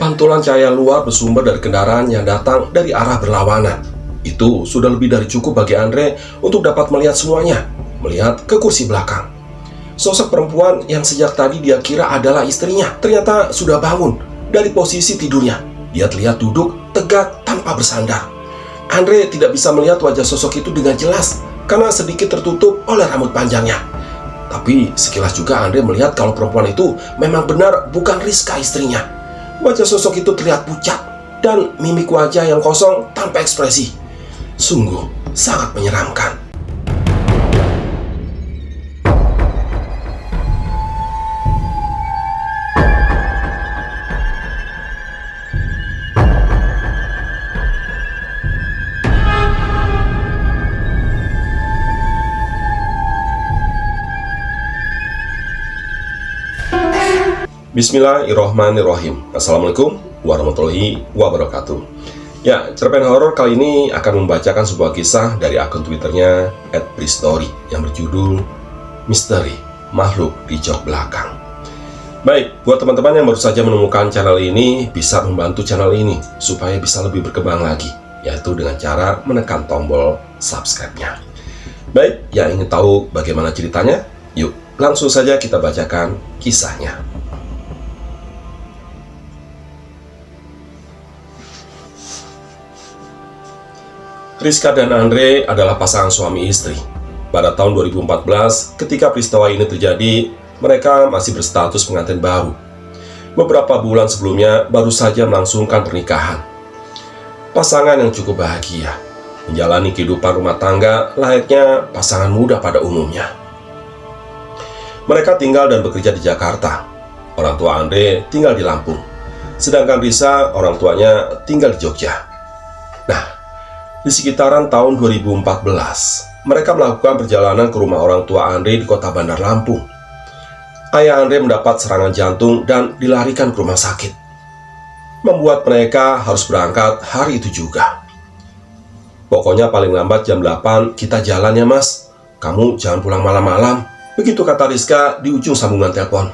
Pantulan cahaya luar bersumber dari kendaraan yang datang dari arah berlawanan. Itu sudah lebih dari cukup bagi Andre untuk dapat melihat semuanya, melihat ke kursi belakang. Sosok perempuan yang sejak tadi dia kira adalah istrinya, ternyata sudah bangun dari posisi tidurnya. Dia terlihat duduk tegak tanpa bersandar. Andre tidak bisa melihat wajah sosok itu dengan jelas karena sedikit tertutup oleh rambut panjangnya. Tapi sekilas juga Andre melihat kalau perempuan itu memang benar bukan Rizka istrinya. Wajah sosok itu terlihat pucat dan mimik wajah yang kosong tanpa ekspresi. Sungguh sangat menyeramkan. Bismillahirrohmanirrohim. Assalamualaikum warahmatullahi wabarakatuh. Ya, cerpen horor kali ini akan membacakan sebuah kisah dari akun Twitternya @pristory yang berjudul Misteri Makhluk di Jok Belakang. Baik, buat teman-teman yang baru saja menemukan channel ini, bisa membantu channel ini supaya bisa lebih berkembang lagi, yaitu dengan cara menekan tombol subscribe-nya. Baik, yang ingin tahu bagaimana ceritanya? Yuk, langsung saja kita bacakan kisahnya. Rizka dan Andre adalah pasangan suami istri. Pada tahun 2014, ketika peristiwa ini terjadi, mereka masih berstatus pengantin baru. Beberapa bulan sebelumnya, baru saja melangsungkan pernikahan. Pasangan yang cukup bahagia, menjalani kehidupan rumah tangga layaknya pasangan muda pada umumnya. Mereka tinggal dan bekerja di Jakarta. Orang tua Andre tinggal di Lampung, sedangkan Risa, orang tuanya, tinggal di Jogja. Nah, di sekitaran tahun 2014, mereka melakukan perjalanan ke rumah orang tua Andre di kota Bandar Lampung. Ayah Andre mendapat serangan jantung dan dilarikan ke rumah sakit, membuat mereka harus berangkat hari itu juga. Pokoknya paling lambat jam 8 kita jalan ya mas, kamu jangan pulang malam-malam, begitu kata Rizka di ujung sambungan telepon.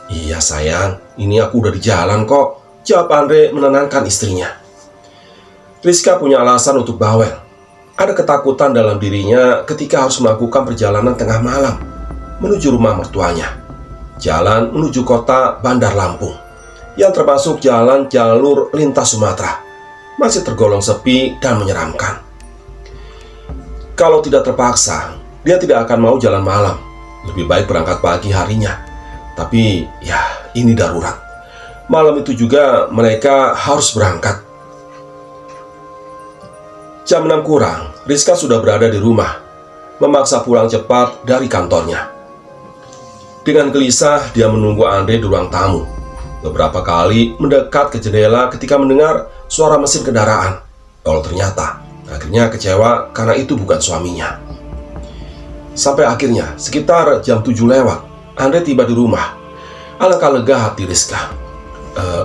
Iya sayang, ini aku udah di jalan kok, jawab Andre menenangkan istrinya. Rizka punya alasan untuk bawel. Ada ketakutan dalam dirinya ketika harus melakukan perjalanan tengah malam menuju rumah mertuanya. Jalan menuju kota Bandar Lampung, yang termasuk jalan jalur lintas Sumatera, masih tergolong sepi dan menyeramkan. Kalau tidak terpaksa, dia tidak akan mau jalan malam. Lebih baik berangkat pagi harinya. Tapi ya, ini darurat. Malam itu juga mereka harus berangkat. Jam 6 kurang, Rizka sudah berada di rumah, memaksa pulang cepat dari kantornya. Dengan gelisah, dia menunggu Andre di ruang tamu. Beberapa kali mendekat ke jendela ketika mendengar suara mesin kendaraan. Kalau ternyata, akhirnya kecewa karena itu bukan suaminya. Sampai akhirnya, sekitar jam 7 lewat, Andre tiba di rumah. Alangkah lega hati Rizka.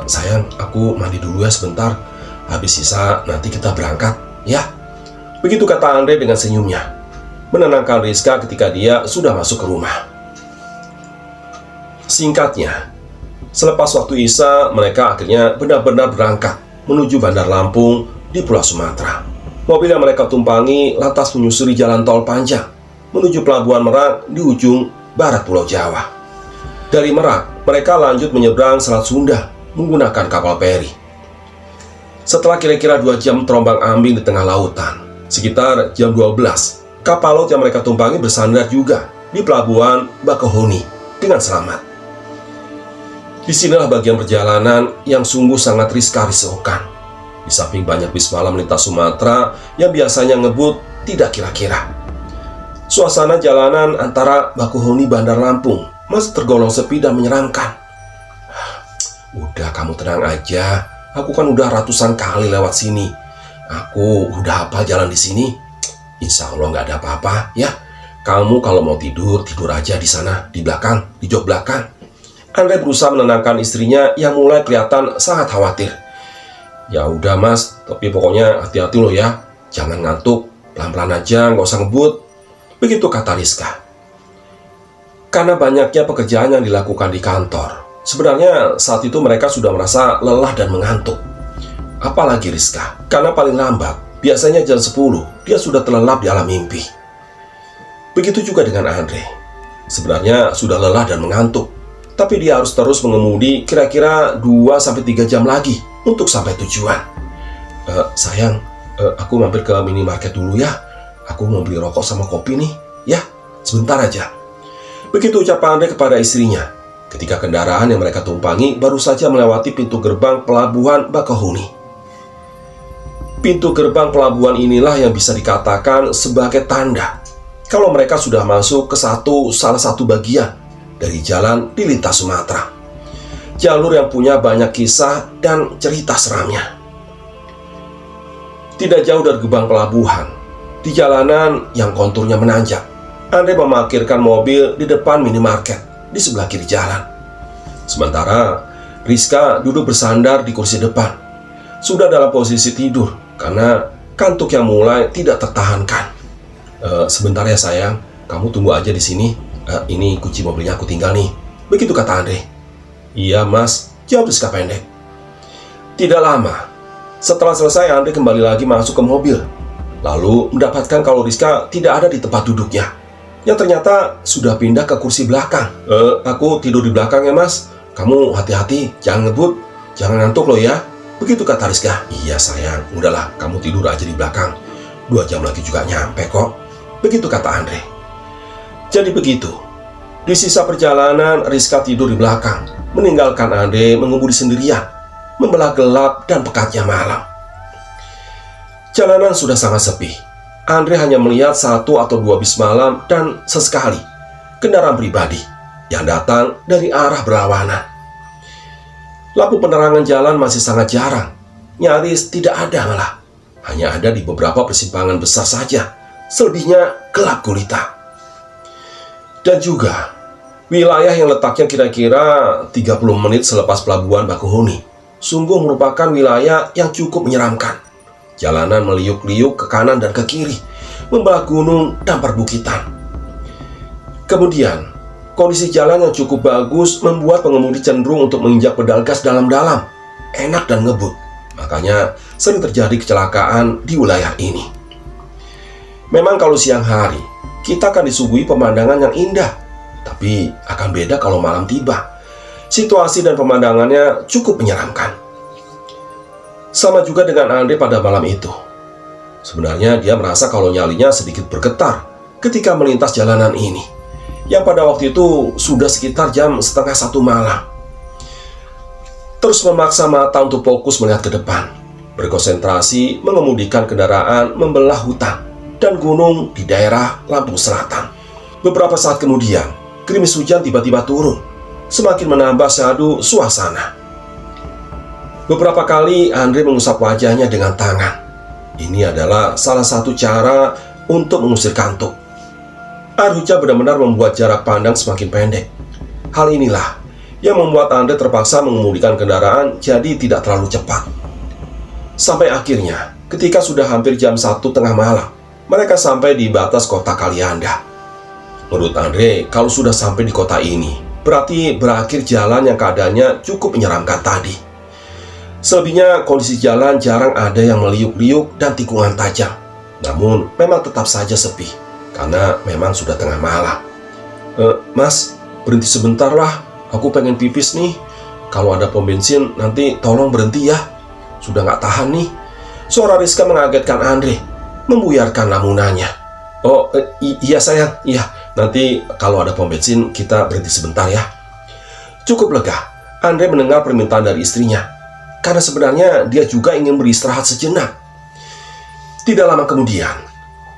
Sayang, aku mandi dulu ya sebentar. Habis sisa nanti kita berangkat. Ya, begitu kata Andre dengan senyumnya, menenangkan Rizka ketika dia sudah masuk ke rumah. Singkatnya, selepas waktu Isya, mereka akhirnya benar-benar berangkat menuju Bandar Lampung di Pulau Sumatera. Mobil yang mereka tumpangi lantas menyusuri jalan tol panjang menuju Pelabuhan Merak di ujung barat Pulau Jawa. Dari Merak, mereka lanjut menyeberang Selat Sunda menggunakan kapal feri. Setelah kira-kira 2 jam terombang-ambing di tengah lautan, sekitar jam 12, kapal laut yang mereka tumpangi bersandar juga di Pelabuhan Bakauheni dengan selamat. Disinilah bagian perjalanan yang sungguh sangat riskan. Di samping banyak bis malam lintas Sumatera yang biasanya ngebut tidak kira-kira. Suasana jalanan antara Bakauheni Bandar Lampung masih tergolong sepi dan menyeramkan. Udah, kamu tenang aja. Aku kan udah ratusan kali lewat sini. Aku udah hafal jalan di sini. Insya Allah nggak ada apa-apa ya. Kamu kalau mau tidur, tidur aja di sana, di belakang, di jok belakang. Andre berusaha menenangkan istrinya yang mulai kelihatan sangat khawatir. Ya udah mas, tapi pokoknya hati-hati loh ya. Jangan ngantuk, pelan-pelan aja, nggak usah ngebut. Begitu kata Rizka. Karena banyaknya pekerjaan yang dilakukan di kantor, Sebenarnya saat itu mereka sudah merasa lelah dan mengantuk. Apalagi Rizka, karena paling lambat, biasanya jam 10, dia sudah terlelap di alam mimpi. Begitu juga dengan Andre. Sebenarnya sudah lelah dan mengantuk, tapi dia harus terus mengemudi kira-kira 2-3 jam lagi untuk sampai tujuan. Sayang, aku mampir ke minimarket dulu ya. Aku mau beli rokok sama kopi nih. Ya, sebentar aja. Begitu ucap Andre kepada istrinya, ketika kendaraan yang mereka tumpangi baru saja melewati pintu gerbang pelabuhan Bakahuni. Pintu gerbang pelabuhan inilah yang bisa dikatakan sebagai tanda kalau mereka sudah masuk ke salah satu bagian dari jalan di lintas Sumatera. Jalur yang punya banyak kisah dan cerita seramnya. Tidak jauh dari gerbang pelabuhan, di jalanan yang konturnya menanjak, Andre memarkirkan mobil di depan minimarket di sebelah kiri jalan. Sementara Rizka duduk bersandar di kursi depan, sudah dalam posisi tidur karena kantuk yang mulai tidak tertahankan. Sebentar ya sayang, kamu tunggu aja di sini. Ini kunci mobilnya aku tinggal nih. Begitu kata Andre. Iya mas, jawab Rizka pendek. Tidak lama, setelah selesai Andre kembali lagi masuk ke mobil, lalu mendapatkan kalau Rizka tidak ada di tempat duduknya, yang ternyata sudah pindah ke kursi belakang. Aku tidur di belakang ya mas. Kamu hati-hati, jangan ngebut, jangan ngantuk loh ya. Begitu kata Rizka. Iya sayang, udahlah kamu tidur aja di belakang. 2 jam lagi juga nyampe kok. Begitu kata Andre. Jadi begitu. Di sisa perjalanan Rizka tidur di belakang, meninggalkan Andre mengemudi sendirian, membelah gelap dan pekatnya malam. Jalanan sudah sangat sepi. Andre hanya melihat 1 atau 2 bis malam dan sesekali kendaraan pribadi yang datang dari arah berlawanan. Lampu penerangan jalan masih sangat jarang, nyaris tidak ada malah. Hanya ada di beberapa persimpangan besar saja, selebihnya gelap gulita. Dan juga wilayah yang letaknya kira-kira 30 menit selepas pelabuhan Bakahuni sungguh merupakan wilayah yang cukup menyeramkan. Jalanan meliuk-liuk ke kanan dan ke kiri, membelah gunung dan perbukitan. Kemudian, kondisi jalan yang cukup bagus membuat pengemudi cenderung untuk menginjak pedal gas dalam-dalam, enak dan ngebut. Makanya sering terjadi kecelakaan di wilayah ini. Memang kalau siang hari, kita akan disuguhi pemandangan yang indah, tapi akan beda kalau malam tiba. Situasi dan pemandangannya cukup menyeramkan. Sama juga dengan Andre pada malam itu. Sebenarnya dia merasa kalau nyalinya sedikit bergetar ketika melintas jalanan ini, yang pada waktu itu sudah sekitar jam 12:30 malam. Terus memaksa mata untuk fokus melihat ke depan, berkonsentrasi mengemudikan kendaraan membelah hutan dan gunung di daerah Lampung Selatan. Beberapa saat kemudian, gerimis hujan tiba-tiba turun, semakin menambah syahdu suasana. Beberapa kali Andre mengusap wajahnya dengan tangan. Ini adalah salah satu cara untuk mengusir kantuk. Air hujan benar-benar membuat jarak pandang semakin pendek. Hal inilah yang membuat Andre terpaksa mengemudikan kendaraan jadi tidak terlalu cepat. Sampai akhirnya, ketika sudah hampir jam 1 tengah malam, mereka sampai di batas kota Kalianda. Menurut Andre, kalau sudah sampai di kota ini, berarti berakhir jalan yang keadaannya cukup menyeramkan tadi. Selebihnya kondisi jalan jarang ada yang meliuk-liuk dan tikungan tajam. Namun memang tetap saja sepi, karena memang sudah tengah malam. Mas, berhenti sebentar lah, aku pengen pipis nih. Kalau ada pom bensin nanti tolong berhenti ya. Sudah gak tahan nih. Suara Rizka mengagetkan Andre, membuyarkan lamunannya. Iya sayang, iya. Nanti kalau ada pom bensin kita berhenti sebentar ya. Cukup lega, Andre mendengar permintaan dari istrinya, karena sebenarnya dia juga ingin beristirahat sejenak. Tidak lama kemudian,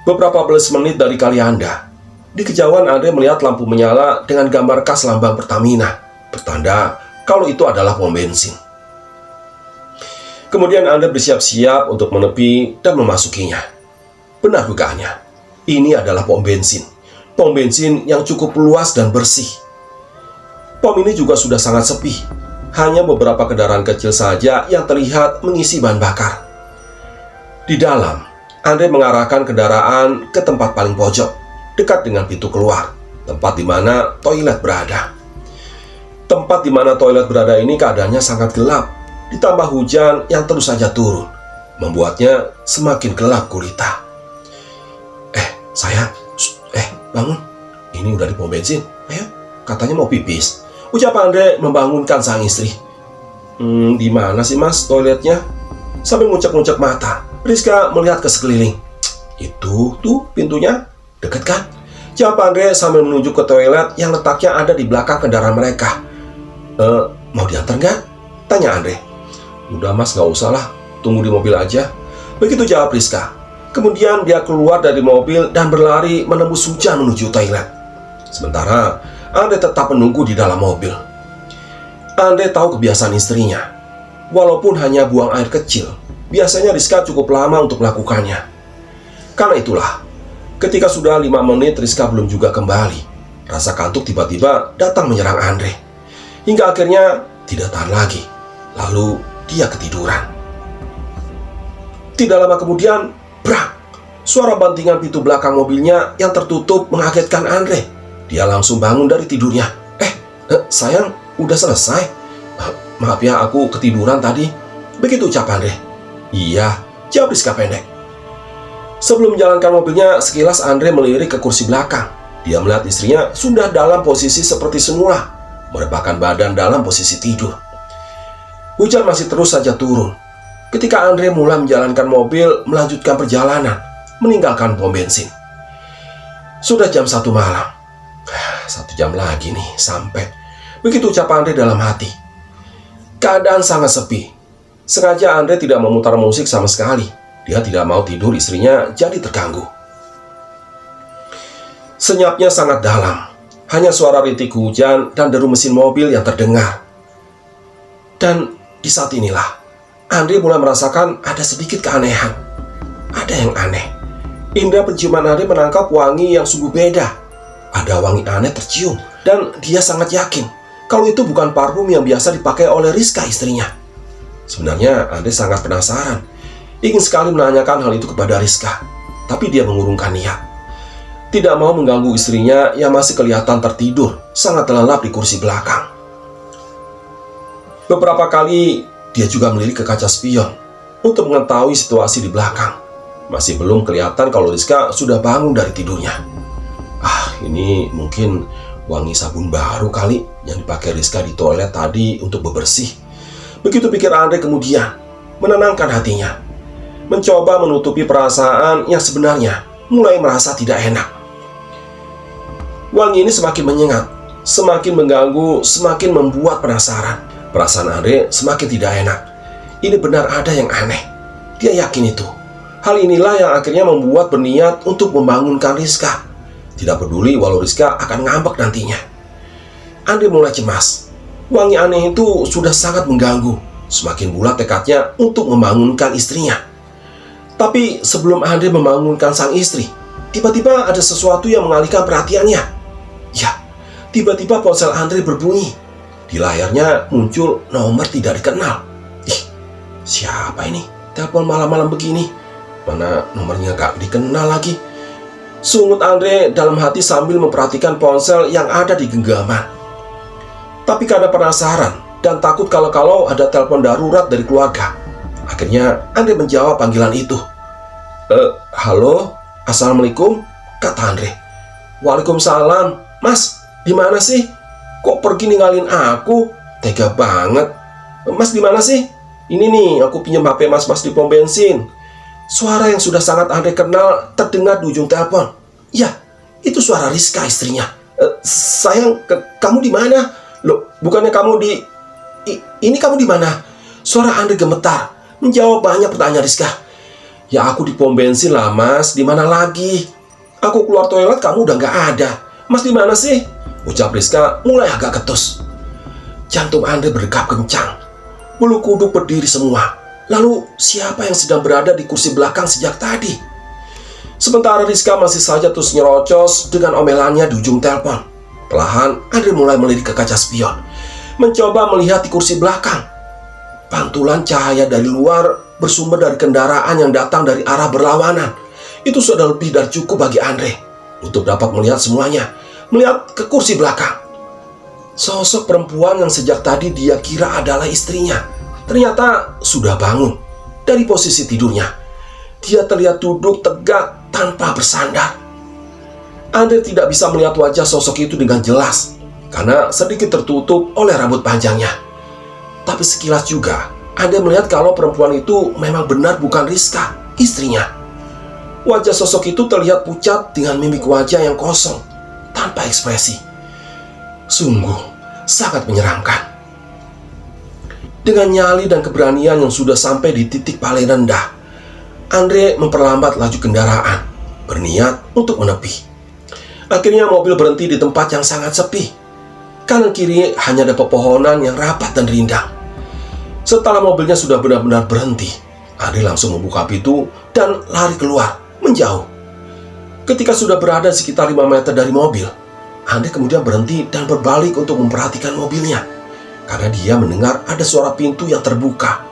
beberapa belas menit dari Kalianda, di kejauhan Andre melihat lampu menyala dengan gambar khas lambang Pertamina, bertanda kalau itu adalah pom bensin. Kemudian Andre bersiap-siap untuk menepi dan memasukinya. Benar dugaannya, ini adalah pom bensin. Pom bensin yang cukup luas dan bersih. Pom ini juga sudah sangat sepi. Hanya beberapa kendaraan kecil saja yang terlihat mengisi bahan bakar. Di dalam, Andre mengarahkan kendaraan ke tempat paling pojok, dekat dengan pintu keluar, tempat di mana toilet berada. Tempat di mana toilet berada ini keadaannya sangat gelap, ditambah hujan yang terus saja turun, membuatnya semakin gelap gulita. Sayang, bangun. Ini udah di pom bensin. Ayo, katanya mau pipis. Ucap Andre membangunkan sang istri. Di mana sih mas toiletnya? Sambil ngucek-ngucek mata, Rizka melihat ke sekeliling. Itu tuh pintunya, deket kan? Jawab Andre sambil menunjuk ke toilet yang letaknya ada di belakang kendaraan mereka. Mau diantar nggak? Tanya Andre. Udah mas, nggak usah lah, tunggu di mobil aja. Begitu jawab Rizka. Kemudian dia keluar dari mobil dan berlari menembus hujan menuju toilet. Sementara Andre tetap menunggu di dalam mobil. Andre tahu kebiasaan istrinya. Walaupun hanya buang air kecil, biasanya Rizka cukup lama untuk melakukannya. Karena itulah, ketika sudah 5 menit Rizka belum juga kembali, rasa kantuk tiba-tiba datang menyerang Andre. Hingga akhirnya tidak tahan lagi. Lalu dia ketiduran. Tidak lama kemudian, brak! Suara bantingan pintu belakang mobilnya yang tertutup mengagetkan Andre. Dia langsung bangun dari tidurnya. Sayang, udah selesai? Maaf ya, aku ketiduran tadi. Begitu ucap Andre. Iya, jawab Rizka pendek. Sebelum menjalankan mobilnya, sekilas Andre melirik ke kursi belakang. Dia melihat istrinya sudah dalam posisi seperti semula, merebahkan badan dalam posisi tidur. Hujan masih terus saja turun. Ketika Andre mulai menjalankan mobil, melanjutkan perjalanan, meninggalkan pom bensin. Sudah jam 1 malam. 1 jam lagi nih sampai. Begitu ucap Andre dalam hati. Keadaan sangat sepi. Sengaja Andre tidak memutar musik sama sekali. Dia tidak mau tidur istrinya jadi terganggu. Senyapnya sangat dalam. Hanya suara rintik hujan dan deru mesin mobil yang terdengar. Dan di saat inilah Andre mulai merasakan ada sedikit keanehan. Ada yang aneh. Indra penciuman Andre menangkap wangi yang sungguh beda. Ada wangi aneh tercium. Dan dia sangat yakin kalau itu bukan parfum yang biasa dipakai oleh Rizka istrinya. Sebenarnya Andre sangat penasaran. Ingin sekali menanyakan hal itu kepada Rizka. Tapi dia mengurungkan niat. Tidak mau mengganggu istrinya yang masih kelihatan tertidur, sangat terlelap di kursi belakang. Beberapa kali dia juga melirik ke kaca spion untuk mengetahui situasi di belakang. Masih belum kelihatan kalau Rizka sudah bangun dari tidurnya. Ini mungkin wangi sabun baru kali yang dipakai Rizka di toilet tadi untuk bebersih. Begitu pikir Andre kemudian, menenangkan hatinya. Mencoba menutupi perasaan yang sebenarnya mulai merasa tidak enak. Wangi ini semakin menyengat, semakin mengganggu, semakin membuat penasaran. Perasaan Andre semakin tidak enak. Ini benar ada yang aneh. Dia yakin itu. Hal inilah yang akhirnya membuat berniat untuk membangunkan Rizka. Tidak peduli walau Rizka akan ngambek nantinya. Andre mulai cemas. Wangi aneh itu sudah sangat mengganggu. Semakin bulat tekadnya untuk membangunkan istrinya. Tapi sebelum Andre membangunkan sang istri, tiba-tiba ada sesuatu yang mengalihkan perhatiannya. Ya, tiba-tiba ponsel Andre berbunyi. Di layarnya muncul nomor tidak dikenal. Siapa ini? Telepon malam-malam begini. Mana nomornya gak dikenal lagi. Sungut Andre dalam hati sambil memperhatikan ponsel yang ada di genggaman. Tapi karena penasaran dan takut kalau ada telepon darurat dari keluarga, akhirnya Andre menjawab panggilan itu. Halo, assalamualaikum, kata Andre. Waalaikumsalam, mas, di mana sih? Kok pergi ninggalin aku? Tega banget. Mas di mana sih? Ini nih, aku pinjam HP mas di pom bensin. Suara yang sudah sangat Andre kenal terdengar di ujung telepon. Ya, itu suara Rizka istrinya. Sayang, kamu di mana? Loh, bukannya kamu di... Ini kamu di mana? Suara Andre gemetar, menjawab banyak pertanyaan Rizka. Ya, aku di pom bensin lah, mas. Di mana lagi? Aku keluar toilet, kamu udah nggak ada. Mas di mana sih? Ucap Rizka mulai agak ketus. Jantung Andre berdetak kencang. Bulu kuduk berdiri semua. Lalu siapa yang sedang berada di kursi belakang sejak tadi? Sementara Rizka masih saja terus nyerocos dengan omelannya di ujung telepon. Perlahan Andre mulai melirik ke kaca spion, mencoba melihat di kursi belakang. Pantulan cahaya dari luar bersumber dari kendaraan yang datang dari arah berlawanan. Itu sudah lebih dari cukup bagi Andre untuk dapat melihat semuanya, melihat ke kursi belakang. sosok perempuan yang sejak tadi dia kira adalah istrinya ternyata sudah bangun dari posisi tidurnya. Dia terlihat duduk tegak tanpa bersandar. Andre tidak bisa melihat wajah sosok itu dengan jelas karena sedikit tertutup oleh rambut panjangnya. Tapi sekilas juga Andre melihat kalau perempuan itu memang benar bukan Rizka, istrinya. Wajah sosok itu terlihat pucat dengan mimik wajah yang kosong, tanpa ekspresi. Sungguh sangat menyeramkan. Dengan nyali dan keberanian yang sudah sampai di titik paling rendah, Andre memperlambat laju kendaraan, berniat untuk menepi. Akhirnya mobil berhenti di tempat yang sangat sepi. Kanan kiri hanya ada pepohonan yang rapat dan rindang. Setelah mobilnya sudah benar-benar berhenti, Andre langsung membuka pintu dan lari keluar, menjauh. Ketika sudah berada sekitar 5 meter dari mobil, Andre kemudian berhenti dan berbalik untuk memperhatikan mobilnya, karena dia mendengar ada suara pintu yang terbuka.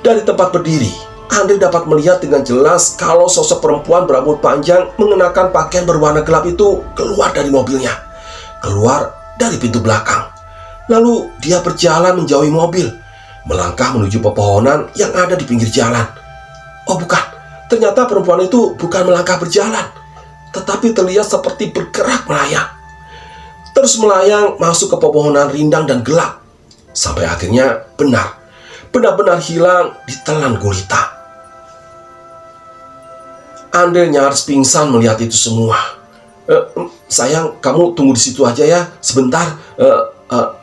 Dari tempat berdiri, Andre dapat melihat dengan jelas kalau sosok perempuan berambut panjang mengenakan pakaian berwarna gelap itu keluar dari mobilnya, keluar dari pintu belakang. Lalu dia berjalan menjauhi mobil, melangkah menuju pepohonan yang ada di pinggir jalan. Oh bukan, ternyata perempuan itu bukan melangkah berjalan, tetapi terlihat seperti bergerak melayang. Terus melayang masuk ke pepohonan rindang dan gelap, sampai akhirnya benar-benar hilang di telan gulita. Andre nyaris pingsan melihat itu semua. Sayang, kamu tunggu di situ aja ya, sebentar.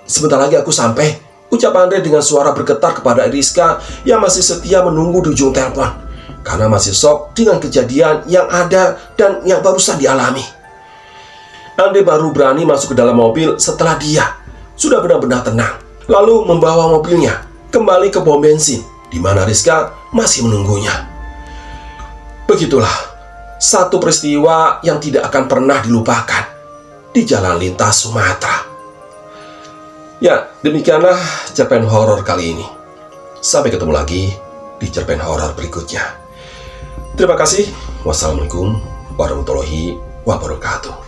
Sebentar lagi aku sampai, ucap Andre dengan suara bergetar kepada Rizka yang masih setia menunggu di ujung telepon, karena masih shock dengan kejadian yang ada dan yang barusan dialami. Andre baru berani masuk ke dalam mobil setelah dia sudah benar-benar tenang, lalu membawa mobilnya kembali ke pom bensin di mana Rizka masih menunggunya. Begitulah satu peristiwa yang tidak akan pernah dilupakan di jalan lintas Sumatera. Ya, demikianlah cerpen horor kali ini. Sampai ketemu lagi di cerpen horor berikutnya. Terima kasih. Wassalamualaikum warahmatullahi wabarakatuh.